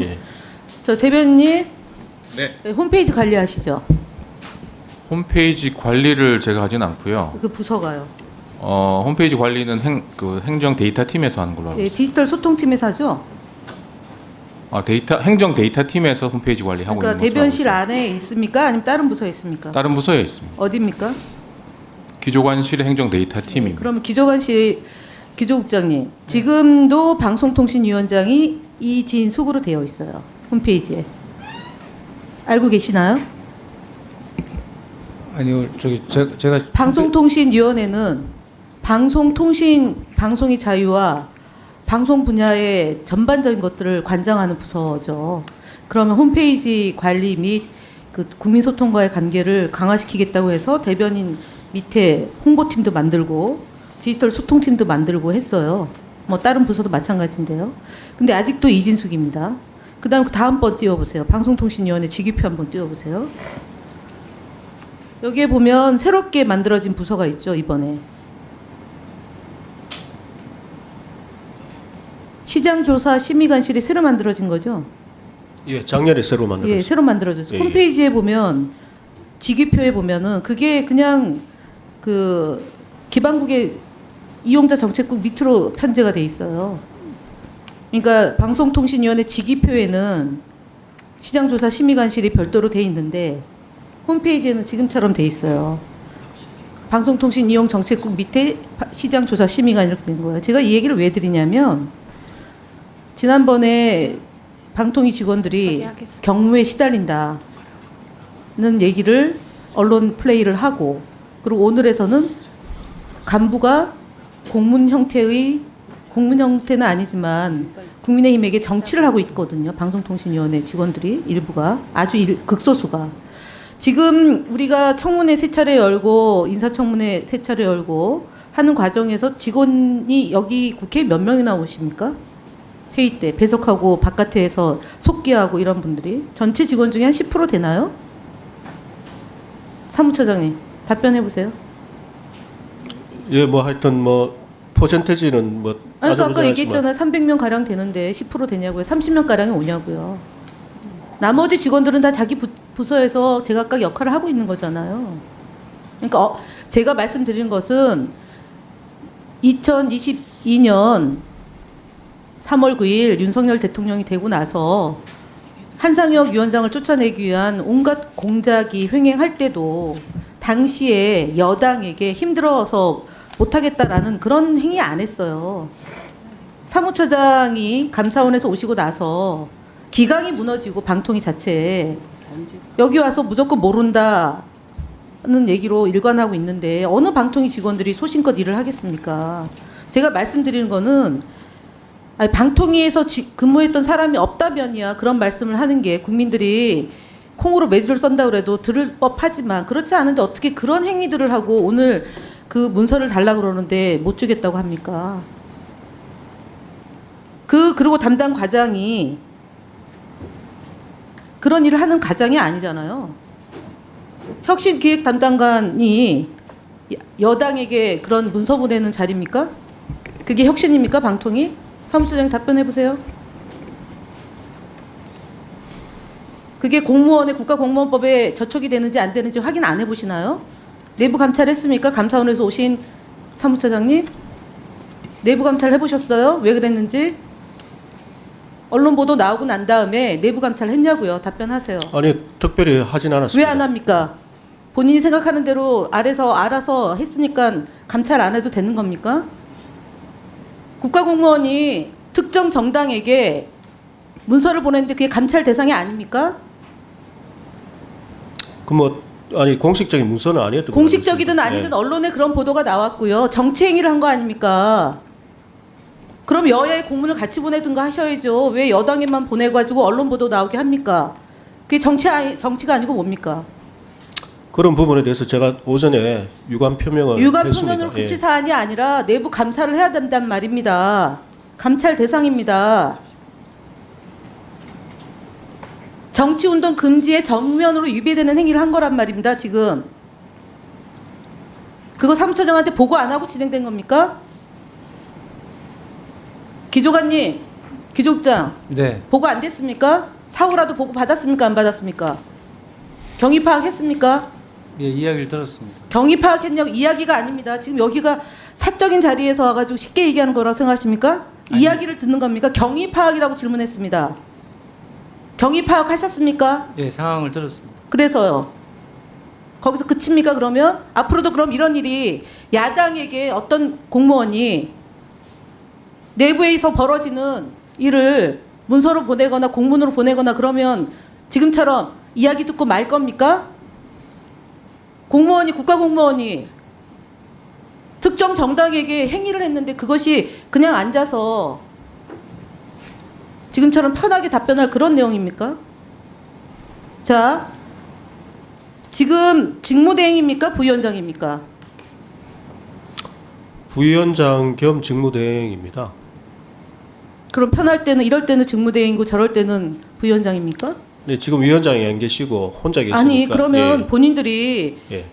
예. 저 대변인님, 네. 홈페이지 관리하시죠? 홈페이지 관리를 제가 하진 않고요. 그 부서가요. 홈페이지 관리는 행정 데이터 팀에서 하는 걸로 알고 예, 있습니다. 디지털 소통팀에서 하죠? 행정 데이터 팀에서 홈페이지 관리하고 그러니까 있는 것으로 알고 대변실 있습니다. 안에 있습니까? 아니면 다른 부서에 있습니까? 다른 부서에 있습니다. 어디입니까? 기조관실의 행정 데이터 팀입니다. 그러면 기조국장님, 지금도 방송통신위원장이 이진숙으로 되어 있어요. 홈페이지에. 알고 계시나요? 아니요, 저기 제가 방송통신위원회는 방송의 자유와 방송 분야의 전반적인 것들을 관장하는 부서죠. 그러면 홈페이지 관리 및 그 국민소통과의 관계를 강화시키겠다고 해서 대변인 밑에 홍보팀도 만들고 디지털 소통팀도 만들고 했어요. 뭐 다른 부서도 마찬가지인데요. 근데 아직도 이진숙입니다. 그다음 다음 번 띄워보세요. 방송통신위원회 직위표 한번 띄워보세요. 여기에 보면 새롭게 만들어진 부서가 있죠, 이번에. 시장조사 심의관실이 새로 만들어진 거죠? 예, 작년에 새로 예, 만들었어요. 새로 만들어졌어요. 예, 예. 홈페이지에 보면 직위표에 보면은 그게 그냥 그 기반국의 이용자 정책국 밑으로 편제가 돼 있어요. 그러니까 방송통신위원회 직위표에는 시장조사 심의관실이 별도로 돼 있는데 홈페이지에는 지금처럼 돼 있어요. 방송통신 이용 정책국 밑에 시장조사 심의관 이렇게 된 거예요. 제가 이 얘기를 왜 드리냐면 지난번에 방통위 직원들이 경무에 시달린다는 얘기를 언론 플레이를 하고, 그리고 오늘에서는 간부가 공문 형태는 아니지만 국민의힘에게 정치를 하고 있거든요. 방송통신위원회 직원들이 일부가, 아주 극소수가. 지금 우리가 청문회 세 차례 열고 인사청문회 세 차례 열고 하는 과정에서 직원이 여기 국회에 몇 명이나 오십니까? 회의 때 배석하고 바깥에서 속기하고 이런 분들이 전체 직원 중에 한 10% 되나요? 사무처장님 답변해 보세요. 예, 뭐 하여튼 뭐 퍼센테이지는 뭐 아까 아주아주하지만 얘기했잖아요. 300명 가량 되는데 10% 되냐고요. 30명 가량이 오냐고요. 나머지 직원들은 다 자기 부서에서 제각각 역할을 하고 있는 거잖아요. 그러니까 제가 말씀드린 것은 2022년 3월 9일 윤석열 대통령이 되고 나서 한상혁 위원장을 쫓아내기 위한 온갖 공작이 횡행할 때도 당시에 여당에게 힘들어서 못하겠다라는 그런 행위 안 했어요. 사무처장이 감사원에서 오시고 나서 기강이 무너지고 방통위 자체에 여기 와서 무조건 모른다는 얘기로 일관하고 있는데 어느 방통위 직원들이 소신껏 일을 하겠습니까? 제가 말씀드리는 거는 방통위에서 근무했던 사람이 없다면이야 그런 말씀을 하는 게 국민들이 콩으로 매주를 썬다 그래도 들을 법하지만 그렇지 않은데 어떻게 그런 행위들을 하고 오늘 그 문서를 달라고 그러는데 못 주겠다고 합니까? 그리고 담당 과장이 그런 일을 하는 과장이 아니잖아요. 혁신기획 담당관이 여당에게 그런 문서 보내는 자리입니까? 그게 혁신입니까? 방통위? 사무처장님 답변해 보세요. 그게 공무원의 국가공무원법에 저촉이 되는지 안 되는지 확인 안 해보시나요? 내부 감찰했습니까? 감사원에서 오신 사무처장님? 내부 감찰 해보셨어요? 왜 그랬는지? 언론 보도 나오고 난 다음에 내부 감찰 했냐고요? 답변하세요. 아니 특별히 하진 않았습니다. 왜 안 합니까? 본인이 생각하는 대로 아래서 알아서 했으니까 감찰 안 해도 되는 겁니까? 국가공무원이 특정 정당에게 문서를 보냈는데 그게 감찰 대상이 아닙니까? 그 뭐 아니 공식적인 문서는 아니었던 공식적이든 것 아니든 같습니다. 언론에 그런 보도가 나왔고요. 정치 행위를 한 거 아닙니까? 그럼 여야의 공문을 같이 보내든가 하셔야죠. 왜 여당에만 보내가지고 언론 보도 나오게 합니까? 그게 정치가 아니고 뭡니까? 그런 부분에 대해서 제가 오전에 유감 표명을 유감 했습니다. 표면으로 끝이 예. 사안이 아니라 내부 감찰을 해야 된단 말입니다. 감찰 대상입니다. 정치운동 금지에 정면으로 위배되는 행위를 한 거란 말입니다. 지금. 그거 사무처장한테 보고 안 하고 진행된 겁니까? 기조관님, 기조국장 네. 보고 안 됐습니까? 사후라도 보고 받았습니까? 안 받았습니까? 경위 파악했습니까? 예, 이야기를 들었습니다. 경위 파악했냐고 이야기가 아닙니다. 지금 여기가 사적인 자리에서 와가지고 쉽게 얘기하는 거라고 생각하십니까? 아니. 이야기를 듣는 겁니까? 경위 파악이라고 질문했습니다. 경위 파악하셨습니까? 예, 상황을 들었습니다. 그래서요. 거기서 그칩니까 그러면? 앞으로도 그럼 이런 일이 야당에게 어떤 공무원이 내부에서 벌어지는 일을 문서로 보내거나 공문으로 보내거나 그러면 지금처럼 이야기 듣고 말 겁니까? 공무원이 국가공무원이 특정 정당에게 행위를 했는데 그것이 그냥 앉아서 지금처럼 편하게 답변할 그런 내용입니까? 자, 지금 직무대행입니까? 부위원장입니까? 부위원장 겸 직무대행입니다. 그럼 편할 때는 이럴 때는 직무대행이고 저럴 때는 부위원장입니까? 네, 지금 위원장이 안 계시고 혼자 계시니까. 아니 그러면 본인들이 예,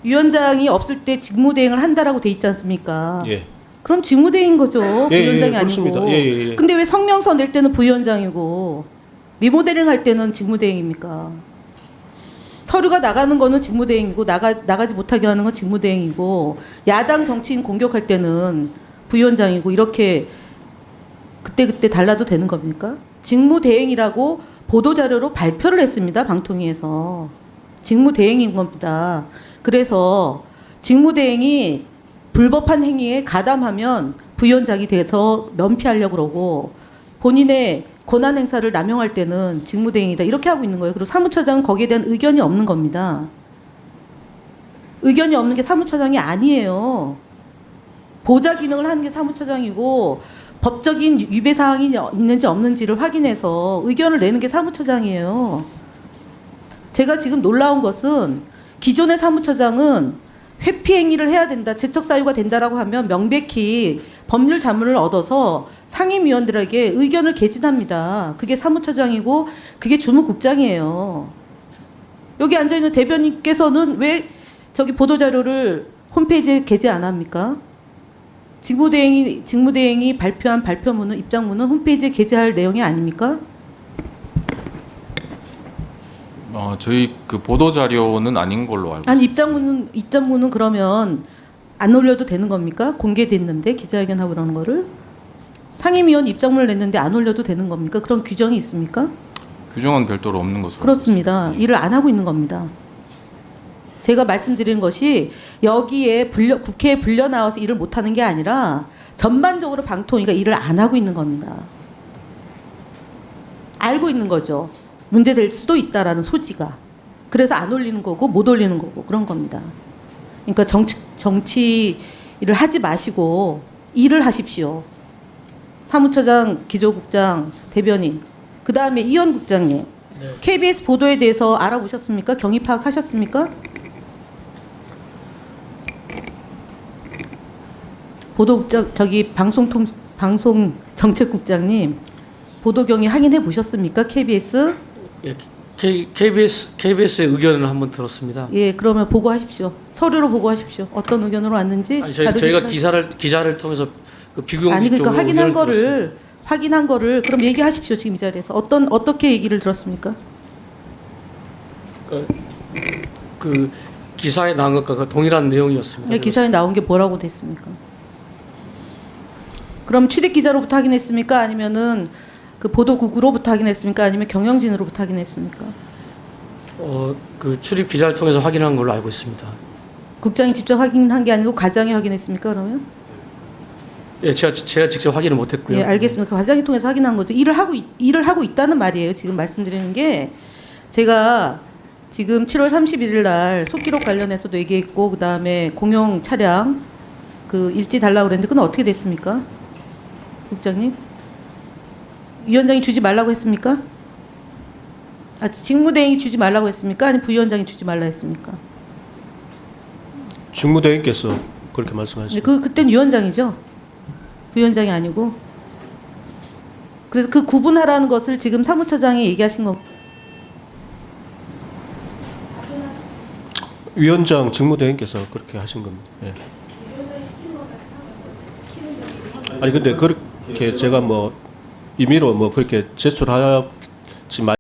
위원장이 없을 때 직무대행을 한다라고 돼 있지 않습니까? 예. 그럼 직무대행인 거죠. 부위원장이 아니고. 그렇습니다. 예, 예, 예. 근데 왜 성명서 낼 때는 부위원장이고 리모델링 할 때는 직무대행입니까? 서류가 나가는 거는 직무대행이고 나가지 못하게 하는 건 직무대행이고 야당 정치인 공격할 때는 부위원장이고 이렇게 그때 달라도 되는 겁니까? 직무대행이라고 보도자료로 발표를 했습니다. 방통위에서. 직무대행인 겁니다. 그래서 직무대행이 불법한 행위에 가담하면 부위원장이 돼서 면피하려고 그러고 본인의 권한 행사를 남용할 때는 직무대행이다. 이렇게 하고 있는 거예요. 그리고 사무처장은 거기에 대한 의견이 없는 겁니다. 의견이 없는 게 사무처장이 아니에요. 보좌 기능을 하는 게 사무처장이고 법적인 위배 사항이 있는지 없는지를 확인해서 의견을 내는 게 사무처장이에요. 제가 지금 놀라운 것은 기존의 사무처장은 회피 행위를 해야 된다, 재척 사유가 된다라고 하면 명백히 법률 자문을 얻어서 상임위원들에게 의견을 개진합니다. 그게 사무처장이고 그게 주무국장이에요. 여기 앉아 있는 대변인께서는 왜 저기 보도자료를 홈페이지에 게재 안 합니까? 직무대행이 발표한 발표문은 입장문은 홈페이지에 게재할 내용이 아닙니까? 저희 그 보도 자료는 아닌 걸로 알고. 아니 입장문은 그러면 안 올려도 되는 겁니까? 공개됐는데 기자회견하고 그러는 거를 상임위원 입장문을 냈는데 안 올려도 되는 겁니까? 그런 규정이 있습니까? 규정은 별도로 없는 것으로. 그렇습니다. 일을 안 하고 있는 겁니다. 제가 말씀드리는 것이 여기에 국회에 불려 나와서 일을 못 하는 게 아니라 전반적으로 방통위가 일을 안 하고 있는 겁니다. 알고 있는 거죠. 문제될 수도 있다라는 소지가. 그래서 안 올리는 거고 못 올리는 거고 그런 겁니다. 그러니까 정치 일을 하지 마시고 일을 하십시오. 사무처장, 기조국장, 대변인, 그 다음에 이현 국장님, 네. KBS 보도에 대해서 알아보셨습니까? 경위 파악하셨습니까? 보도국장 방송 정책국장님 보도 경위 확인해 보셨습니까? KBS? 예, KBS의 의견을 한번 들었습니다. 예, 그러면 보고하십시오. 서류로 보고하십시오. 어떤 의견으로 왔는지. 아니, 저희가 기자를 통해서 그 비공식 아니 그러니까 쪽으로 의견을 확인한 거를 그럼 얘기하십시오. 지금 이 자리에서 어떻게 얘기를 들었습니까? 그 기사에 나온 것과 동일한 내용이었습니다. 네, 기사에 나온 게 뭐라고 됐습니까? 그럼 출입 기자로부터 확인했습니까? 아니면은 그 보도국으로부터 확인했습니까? 아니면 경영진으로부터 확인했습니까? 그 출입 기자를 통해서 확인한 걸로 알고 있습니다. 국장이 직접 확인한 게 아니고 과장이 확인했습니까? 그러면? 예, 제가 직접 확인을 못했고요. 예, 알겠습니다. 과장이 통해서 확인한 거죠. 일을 하고 있다는 말이에요. 지금 말씀드리는 게 제가 지금 7월 31일 날 속기록 관련해서도 얘기했고 그 다음에 공용 차량 그 일지 달라고 그랬는데 그건 어떻게 됐습니까? 국장님? 위원장이 주지 말라고 했습니까? 아, 직무대행이 주지 말라고 했습니까? 아니면 부위원장이 주지 말라 했습니까? 직무대행께서 그렇게 말씀하셨습니다. 그땐 위원장이죠. 부위원장이 아니고. 그래서 그 구분하라는 것을 지금 사무처장이 얘기하신 거. 위원장 직무대행께서 그렇게 하신 겁니다. 예. 아니 근데 그렇게 제가 뭐 임의로 뭐 그렇게 제출하지 말.